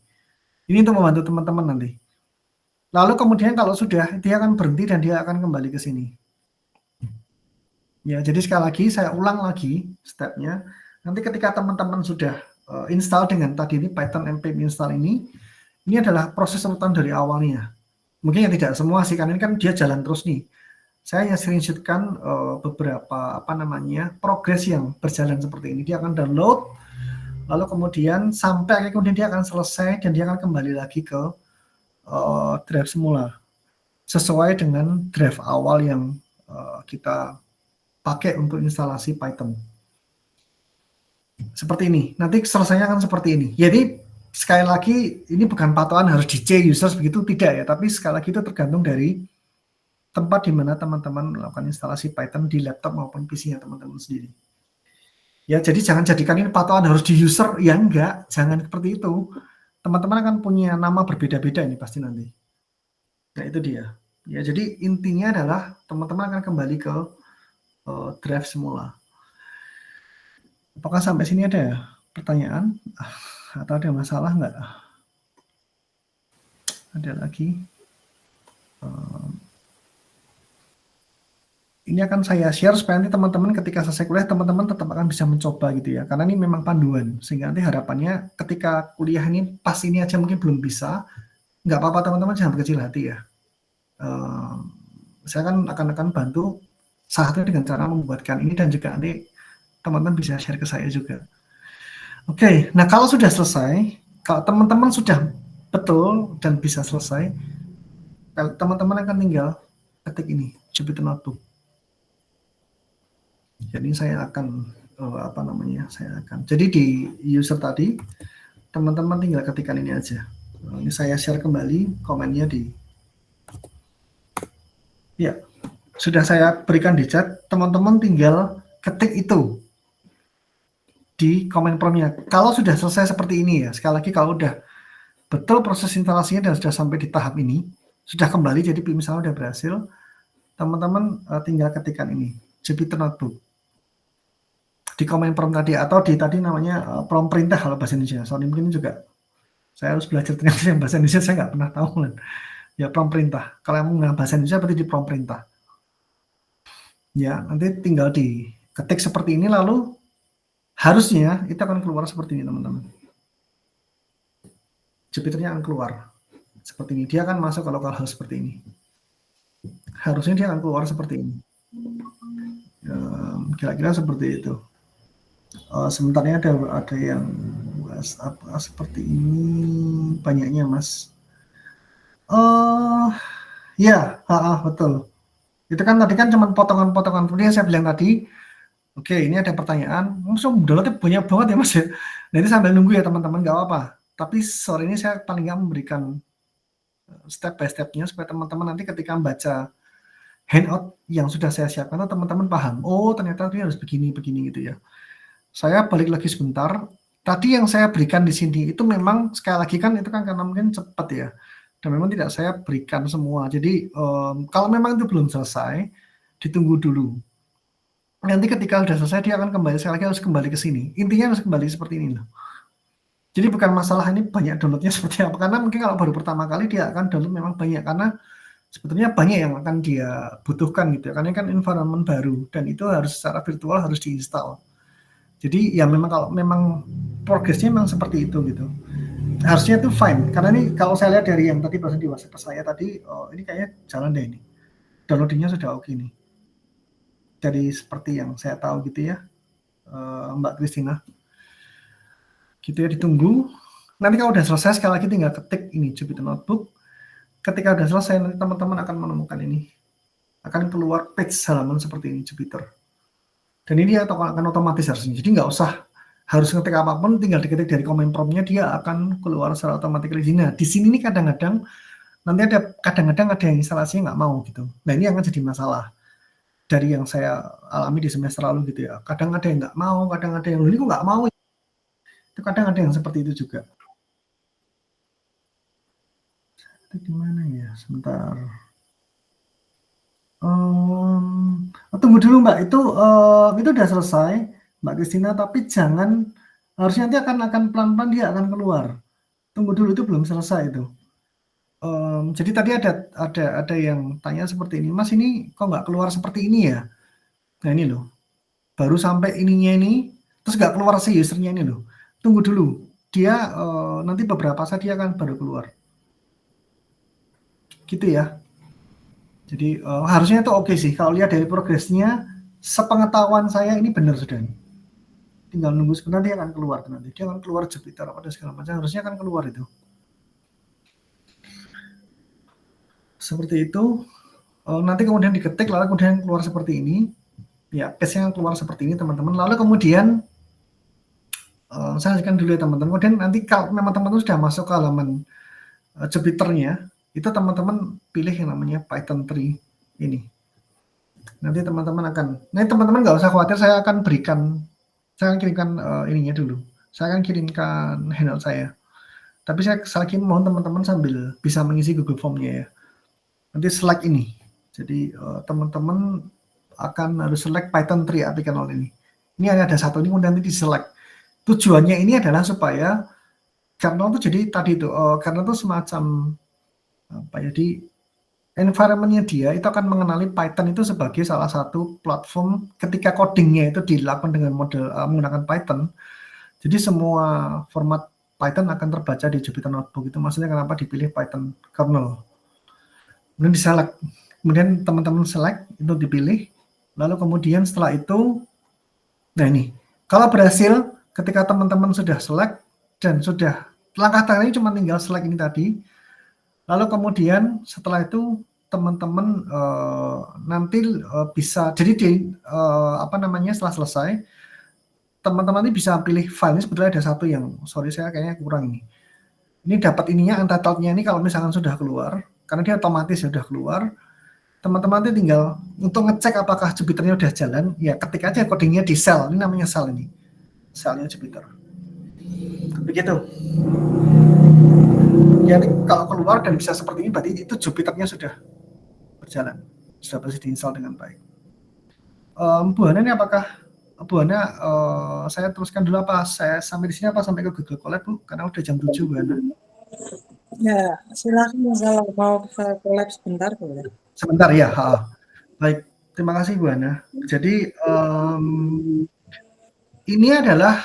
Ini untuk membantu teman-teman nanti. Lalu kemudian kalau sudah, dia akan berhenti dan dia akan kembali ke sini. Ya, jadi sekali lagi saya ulang lagi stepnya. Nanti ketika teman-teman sudah install dengan tadi ini Python npm install ini adalah proses urutan dari awalnya. Mungkin yang tidak semua sih, karena ini kan dia jalan terus nih. Saya hanya screenshotkan beberapa progres yang berjalan seperti ini. Dia akan download, lalu kemudian sampai kemudian dia akan selesai dan dia akan kembali lagi ke drive semula sesuai dengan drive awal yang kita pakai untuk instalasi Python. Seperti ini. Nanti selesainya akan seperti ini. Jadi sekali lagi ini bukan patokan harus di C users begitu, tidak ya. Tapi sekali lagi itu tergantung dari tempat di mana teman-teman melakukan instalasi Python di laptop maupun PC-nya teman-teman sendiri. Ya, jadi jangan jadikan ini patokan harus di user, ya enggak, jangan seperti itu. Teman-teman akan punya nama berbeda-beda ini pasti nanti. Nah, itu dia. Ya, jadi intinya adalah teman-teman akan kembali ke drive semula. Apakah sampai sini ada pertanyaan atau ada masalah nggak? Ada lagi. Ini akan saya share supaya nanti teman-teman ketika selesai kuliah teman-teman tetap akan bisa mencoba gitu ya, karena ini memang panduan, sehingga nanti harapannya ketika kuliah ini pas ini aja mungkin belum bisa, nggak apa-apa teman-teman, jangan berkecil hati ya. Saya akan bantu salah satunya dengan cara membuatkan ini dan juga nanti teman-teman bisa share ke saya juga. Oke, nah kalau sudah selesai, kalau teman-teman sudah betul dan bisa selesai, teman-teman akan tinggal ketik ini Jupyter Notebook. Jadi saya akan jadi di user tadi teman-teman tinggal ketikkan ini aja. Ini saya share kembali komennya ya, sudah saya berikan di chat, teman-teman tinggal ketik itu di komen promnya. Kalau sudah selesai seperti ini ya, sekali lagi kalau udah betul proses instalasinya dan sudah sampai di tahap ini, sudah kembali, jadi misalnya sudah berhasil, teman-teman tinggal ketikkan ini Jupyter Notebook di komen prompt tadi, atau di tadi namanya prompt perintah kalau bahasa Indonesia. Soalnya mungkin juga saya harus belajar ternyata yang bahasa Indonesia saya nggak pernah tahu kan. Ya, prompt perintah. Kalau yang nggak bahasa Indonesia berarti di prompt perintah. Ya, nanti tinggal diketik seperti ini, lalu harusnya itu akan keluar seperti ini teman-teman. Jupyternya akan keluar seperti ini. Dia akan masuk ke localhost seperti ini. Harusnya dia akan keluar seperti ini. Kira-kira seperti itu. Sebentarnya ada yang seperti ini banyaknya mas. Ya, betul. Itu kan tadi kan cuma potongan-potongan. Seperti yang saya bilang tadi. Oke, ini ada pertanyaan. Langsung downloadnya banyak banget ya mas ya. Nah, ini sambil nunggu ya teman-teman, nggak apa-apa. Tapi sore ini saya paling nggak memberikan step by step-nya supaya teman-teman nanti ketika membaca handout yang sudah saya siapkan, teman-teman paham. Oh, ternyata ini harus begini gitu ya. Saya balik lagi sebentar. Tadi yang saya berikan di sini itu memang sekali lagi kan itu kan karena mungkin cepat ya. Dan memang tidak saya berikan semua. Jadi kalau memang itu belum selesai, ditunggu dulu. Nanti ketika sudah selesai dia akan kembali, sekali lagi harus kembali ke sini. Intinya harus kembali seperti ini loh. Jadi bukan masalah ini banyak downloadnya seperti apa, karena mungkin kalau baru pertama kali dia akan download memang banyak, karena sebetulnya banyak yang akan dia butuhkan gitu ya, karena ini kan environment baru dan itu harus secara virtual harus diinstal. Jadi ya memang kalau memang progresnya memang seperti itu gitu. Harusnya itu fine, karena ini kalau saya lihat dari yang tadi barusan di WhatsApp saya tadi, ini kayaknya jalan deh ini. Downloadingnya sudah oke nih. Jadi seperti yang saya tahu gitu ya, Mbak Christina. Gitu ya, ditunggu. Nanti kalau udah selesai sekali lagi tinggal ketik ini Jupyter Notebook. Ketika udah selesai nanti teman-teman akan menemukan ini. Akan keluar page halaman seperti ini Jupyter. Dan ini akan otomatis harusnya. Jadi nggak usah harus ngetik apapun, tinggal diketik dari comment prompt-nya dia akan keluar secara otomatis. Nah, di sini nih kadang-kadang nanti kadang-kadang ada yang instalasinya nggak mau gitu. Nah, ini akan jadi masalah. Dari yang saya alami di semester lalu gitu ya. Kadang ada yang nggak mau, kadang ada yang ini kok nggak mau. Itu kadang ada yang seperti itu juga. Itu gimana ya? Sebentar. Tunggu dulu Mbak. Itu udah selesai, Mbak Christina. Tapi jangan, harusnya nanti akan pelan-pelan dia akan keluar. Tunggu dulu, itu belum selesai itu. Jadi tadi ada yang tanya seperti ini, Mas ini kok nggak keluar seperti ini ya? Nah ini loh, baru sampai ininya ini, terus nggak keluar si usernya ini loh. Tunggu dulu, dia nanti beberapa saat dia akan baru keluar. Gitu ya. Jadi harusnya itu oke sih. Kalau lihat dari progresnya, sepengetahuan saya ini benar sudah nih. Tinggal nunggu sebentar dia akan keluar nanti. Dia akan keluar Jupyter apa segala macam. Harusnya akan keluar itu. Seperti itu. Nanti kemudian diketik, lalu kemudian keluar seperti ini. Ya, page-nya keluar seperti ini teman-teman. Lalu kemudian saya lanjutkan dulu ya teman-teman. Kemudian nanti kalau memang teman-teman sudah masuk ke halaman Jupyter-nya, itu teman-teman pilih yang namanya Python 3 ini. Nanti teman-teman nggak usah khawatir, saya akan kirimkan ininya dulu. Saya akan kirimkan handout saya. Tapi saya lagi mohon teman-teman sambil bisa mengisi Google Form-nya ya. Nanti select ini. Jadi teman-teman akan harus select Python 3 applicant ini. Ini ada satu ini kemudian nanti di select. Tujuannya ini adalah supaya kernel itu jadi tadi itu kernel itu semacam apa ya, di environment-nya dia itu akan mengenali Python itu sebagai salah satu platform ketika codingnya itu dilakukan dengan model menggunakan Python. Jadi semua format Python akan terbaca di Jupyter Notebook. Itu maksudnya kenapa dipilih Python kernel. Kemudian di-select. Kemudian teman-teman select, itu dipilih. Lalu kemudian setelah itu, nah ini, kalau berhasil ketika teman-teman sudah select dan sudah, langkah terakhir cuma tinggal select ini tadi. Lalu kemudian setelah itu teman-teman nanti bisa, jadi setelah selesai, teman-teman ini bisa pilih file. Ini sebetulnya ada satu yang, sorry saya kayaknya kurang ini. Ini dapat ininya, untitled-nya ini kalau misalkan sudah keluar, karena dia otomatis sudah keluar, teman-teman nanti tinggal untuk ngecek apakah Jupyter-nya udah jalan, ya ketik aja codingnya di cell, ini namanya cell ini, cell-nya Jupyter. Begitu. Ya kalau keluar dan bisa seperti ini, berarti itu Jupyter-nya sudah berjalan, sudah bisa diinstal dengan baik. Bu Hana ini apakah Bu Hana saya teruskan dulu apa saya sampai di sini apa sampai ke Google Colab Bu? Karena udah jam 7 Bu Hana. Ya, silakan kalau mau ke Colab sebentar boleh. Sebentar ya, baik. Terima kasih Bu Hana. Jadi ini adalah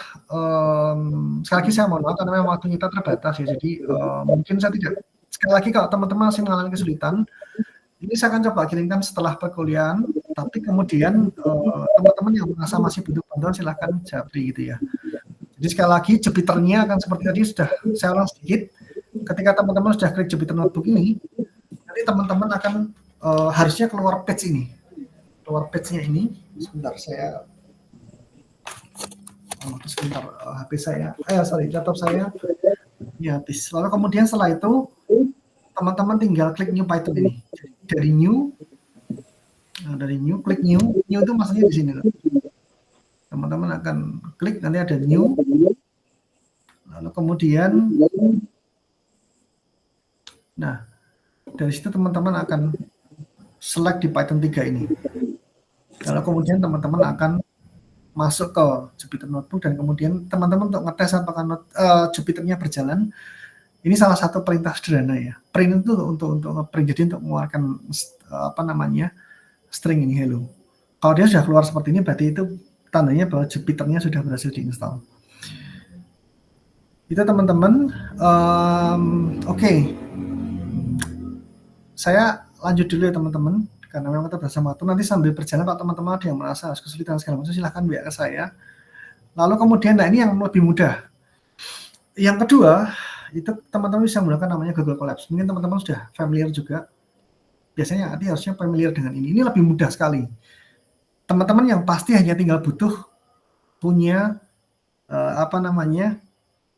sekali lagi saya mohon maaf karena memang waktu kita terbatas ya. Jadi mungkin saya tidak, sekali lagi kalau teman-teman masih mengalami kesulitan, ini saya akan coba kirimkan setelah perkuliahan. Tapi kemudian teman-teman yang merasa masih butuh bantuan silahkan japri gitu ya. Jadi sekali lagi Jupyter-nya akan seperti tadi sudah saya ulang sedikit. Ketika teman-teman sudah klik Jupyter Notebook ini, nanti teman-teman akan harusnya keluar page ini. Keluar page-nya ini. Sebentar saya HP saya, laptop saya Ya habis. Lalu kemudian setelah itu teman-teman tinggal klik new Python ini. Jadi dari new, klik new itu maksudnya di sini. Teman-teman akan klik nanti ada new. Lalu kemudian, nah dari situ teman-teman akan select di Python 3 ini. Lalu kemudian teman-teman akan masuk ke Jupyter Notebook dan kemudian teman-teman untuk ngetes apakah Jupyternya berjalan. Ini salah satu perintah sederhana ya. Print itu untuk nge-print, jadi untuk mengeluarkan string ini hello. Kalau dia sudah keluar seperti ini berarti itu tandanya bahwa Jupyternya sudah berhasil diinstal. Itu teman-teman. Oke. Saya lanjut dulu ya teman-teman, karena memang kita bersama waktu. Nanti sambil berjalan Pak teman-teman ada yang merasa kesulitan segala macam silahkan WA ke saya. Lalu kemudian ini yang lebih mudah. Yang kedua itu teman-teman bisa menggunakan namanya Google Colabs. Mungkin teman-teman sudah familiar juga. Biasanya nanti harusnya familiar dengan ini. Ini lebih mudah sekali. Teman-teman yang pasti hanya tinggal butuh punya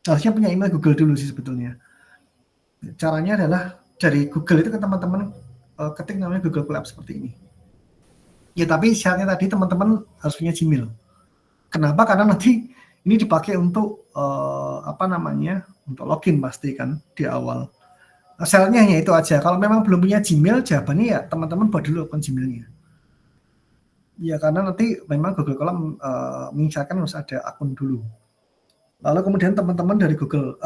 harusnya punya email Google dulu sih sebetulnya. Caranya adalah dari Google itu ke teman-teman ketik namanya Google Colabs seperti ini. Ya tapi syaratnya tadi teman-teman harus punya Gmail. Kenapa? Karena nanti ini dipakai untuk untuk login pasti kan di awal. Syaratnya hanya itu aja. Kalau memang belum punya Gmail, jawabannya ya teman-teman buat dulu akun Gmailnya. Ya karena nanti memang Google Colab mengisyaratkan harus ada akun dulu. Lalu kemudian teman-teman dari Google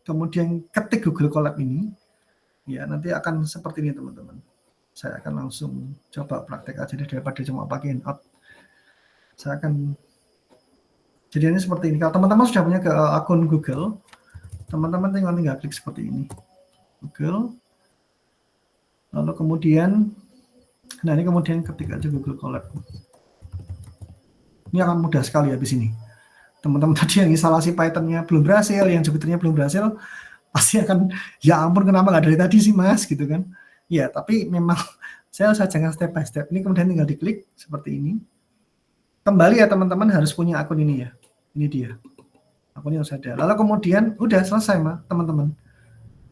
kemudian ketik Google Colab ini, ya nanti akan seperti ini teman-teman. Saya akan langsung coba praktek aja daripada cuma pakai out. Saya akan jadinya seperti ini. Kalau teman-teman sudah punya akun Google, teman-teman tinggal klik seperti ini. Google. Lalu kemudian ketik aja Google Colab. Ini akan mudah sekali habis ini. Teman-teman tadi yang instalasi Python-nya belum berhasil, yang Jupyter-nya belum berhasil, pasti akan, ya ampun kenapa nggak dari tadi sih mas, gitu kan. Ya, tapi memang saya harus ajarkan step by step. Ini kemudian tinggal diklik seperti ini. Kembali ya teman-teman harus punya akun ini ya. Ini dia. Akunnya harus ada. Lalu kemudian, udah selesai teman-teman.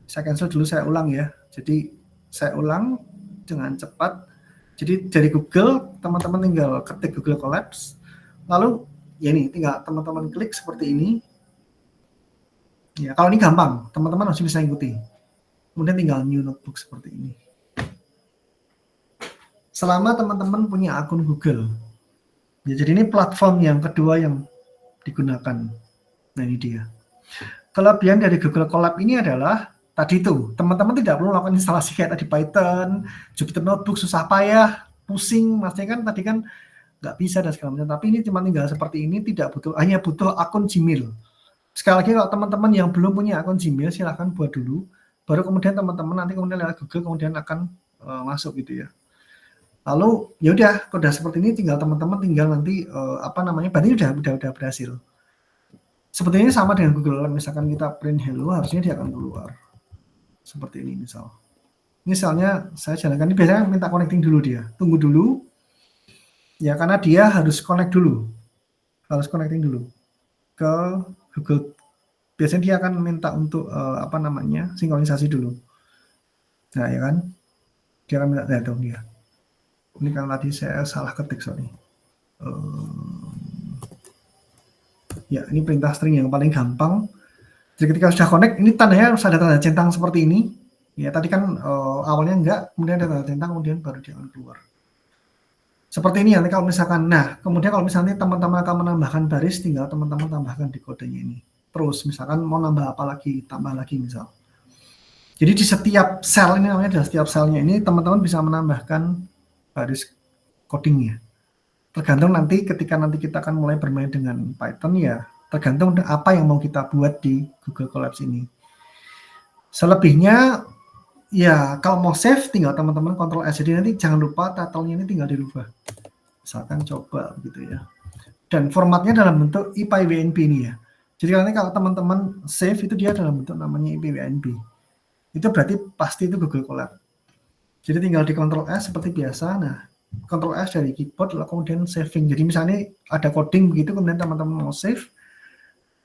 Saya cancel dulu, saya ulang ya. Jadi, saya ulang dengan cepat. Jadi, dari Google, teman-teman tinggal ketik Google Colabs. Lalu, ya ini tinggal teman-teman klik seperti ini. Ya, kalau ini gampang, teman-teman harus bisa ikuti. Kemudian tinggal new notebook seperti ini. Selama teman-teman punya akun Google. Ya, jadi ini platform yang kedua yang digunakan. Nah, ini dia. Kelebihan dari Google Colab ini adalah tadi itu, teman-teman tidak perlu melakukan instalasi kayak tadi Python, Jupyter Notebook susah payah, pusing, maksudnya kan tadi kan nggak bisa dan segala macam. Tapi ini cuma tinggal seperti ini, hanya butuh akun Gmail. Sekali lagi kalau teman-teman yang belum punya akun Gmail silahkan buat dulu, baru kemudian teman-teman nanti kemudian lewat Google kemudian akan masuk gitu ya. Lalu ya udah seperti ini, tinggal teman-teman tinggal nanti berarti udah berhasil. Sepertinya sama dengan Google, misalkan kita print hello harusnya dia akan keluar seperti ini misalnya saya jalankan ini, biasanya minta connecting dulu, dia tunggu dulu ya karena dia harus connecting dulu ke Google. Biasanya dia akan minta untuk sinkronisasi dulu. Nah ya kan, dia akan minta dia. Ini kan tadi saya salah ketik, sorry. Ya ini perintah string yang paling gampang. Jadi ketika sudah connect, ini tandanya harus ada tanda centang seperti ini. Ya tadi kan awalnya enggak, kemudian ada tanda centang, kemudian baru dia akan keluar. Seperti ini nanti kalau misalkan, kemudian kalau misalnya teman-teman akan menambahkan baris, tinggal teman-teman tambahkan di kodenya ini. Terus misalkan mau nambah apa lagi, tambah lagi misal. Jadi di setiap sel ini namanya adalah setiap selnya ini teman-teman bisa menambahkan baris codingnya. Tergantung nanti ketika kita akan mulai bermain dengan Python ya, tergantung apa yang mau kita buat di Google Colabs ini. Selebihnya ya kalau mau save tinggal teman-teman Ctrl S. Jadi nanti jangan lupa title-nya ini tinggal dirubah. Misalkan coba begitu ya. Dan formatnya dalam bentuk IPyWNB ini ya. Jadi nanti kalau teman-teman save itu dia dalam bentuk namanya IPyWNB. Itu berarti pasti itu Google Colab. Jadi tinggal di Ctrl S seperti biasa. Nah, Ctrl S dari keyboard lalu kemudian saving. Jadi misalnya ada coding begitu kemudian teman-teman mau save,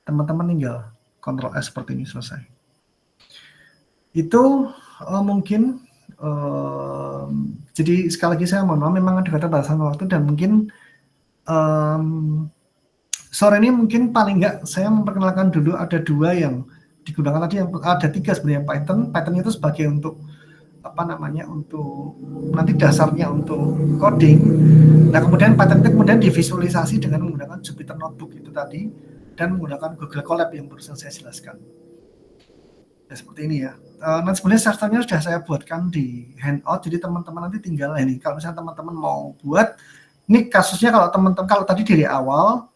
teman-teman tinggal Ctrl S seperti ini, selesai. Itu mungkin jadi sekali lagi saya mohon maaf, memang ada keterbatasan waktu dan mungkin sore ini mungkin paling enggak saya memperkenalkan dulu ada 2 yang digunakan tadi, yang ada 3 sebenarnya. Python itu sebagai untuk apa namanya, untuk nanti dasarnya untuk coding. Nah, kemudian Python itu kemudian divisualisasi dengan menggunakan Jupyter Notebook itu tadi dan menggunakan Google Colab yang barusan saya jelaskan. Ya, seperti ini ya. Nah, sebenarnya starternya sudah saya buatkan di handout, jadi teman-teman nanti tinggal ini. Kalau misalnya teman-teman mau buat, ini kasusnya kalau teman-teman, kalau tadi dari awal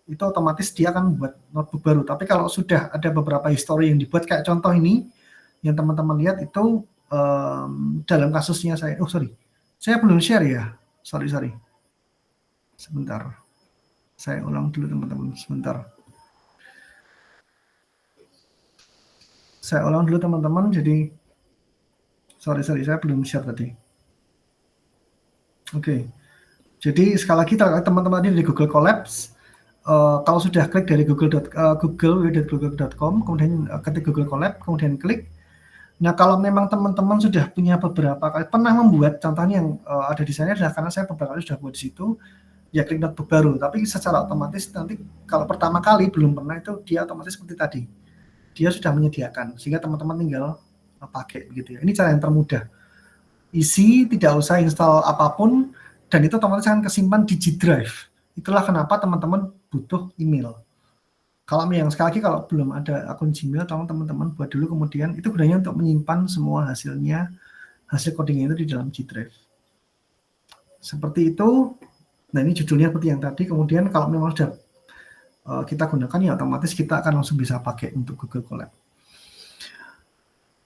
itu otomatis dia akan buat notebook baru. Tapi kalau sudah ada beberapa history yang dibuat kayak contoh ini yang teman-teman lihat itu dalam kasusnya saya, saya belum share ya, sorry, sebentar, saya ulang dulu teman-teman, sebentar. Saya ulang dulu teman-teman, jadi sorry, saya belum share tadi. Oke. Jadi sekali lagi teman-teman tadi dari Google Colabs, kalau sudah klik dari google.com, kemudian ketik Google Colab, kemudian klik. Nah, kalau memang teman-teman sudah punya beberapa kali pernah membuat, contohnya yang ada di sana adalah karena saya beberapa kali sudah buat di situ, ya klik notebook baru. Tapi secara otomatis nanti kalau pertama kali belum pernah itu dia otomatis seperti tadi. Dia sudah menyediakan sehingga teman-teman tinggal pakai begitu ya. Ini cara yang termudah. Isi, tidak usah install apapun dan itu otomatis akan kesimpan di G Drive. Itulah kenapa teman-teman butuh email. Kalau yang sekali lagi kalau belum ada akun Gmail, tolong teman-teman buat dulu, kemudian itu gunanya untuk menyimpan semua hasilnya, hasil codingnya itu di dalam G Drive. Seperti itu. Nah, ini judulnya seperti yang tadi. Kemudian kalau memang sudah kita gunakan, ya otomatis kita akan langsung bisa pakai untuk Google Colab.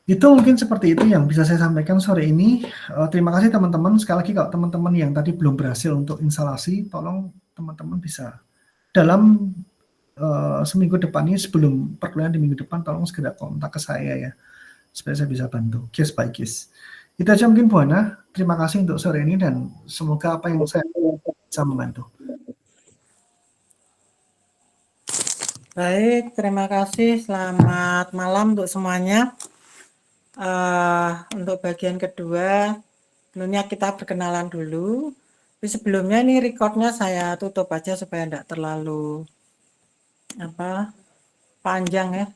Itu mungkin seperti itu yang bisa saya sampaikan sore ini. Terima kasih teman-teman. Sekali lagi kalau teman-teman yang tadi belum berhasil untuk instalasi, tolong teman-teman bisa dalam seminggu depan ini, sebelum perkuliahan di minggu depan, tolong segera kontak ke saya ya, supaya saya bisa bantu case by case. Itu aja mungkin Bu Hana. Terima kasih untuk sore ini dan semoga apa yang saya bisa membantu. Baik, terima kasih. Selamat malam untuk semuanya. Untuk bagian kedua, tentunya kita perkenalan dulu. Tapi sebelumnya ini recordnya saya tutup aja supaya tidak terlalu panjang ya.